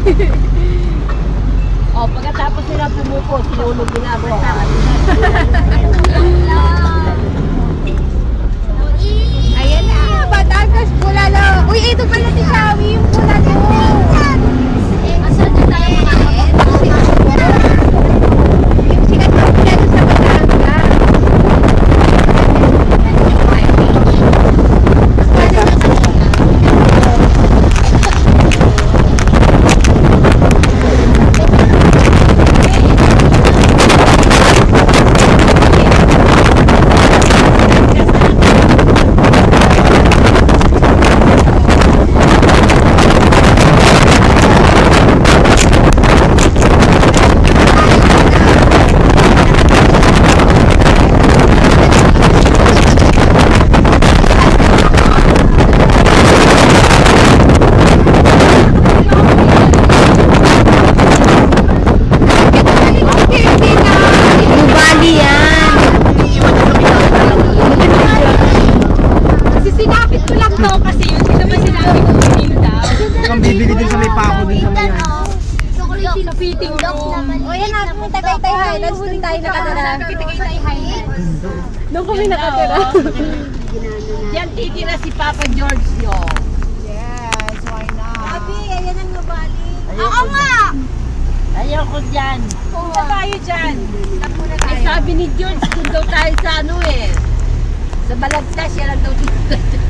O, pagkatapos sila pumupo, sinulog ginagawa. Ayan na, Batangas Bulalo. Uy, ito pala si Shawi, yung Bulalo. Asan na tayo makakain? Yung sikat na Bulalo sa Batangas. Doon kami nakatira. Diyan titira si Papa George nyo. Yes, why not? Abi, ayan ang nabali. Oo nga! Ayaw ko dyan. Punta tayo dyan. Muna tayo. Sabi ni George, doon daw tayo sa ano eh. Sa Balagtas, siya lang daw dito.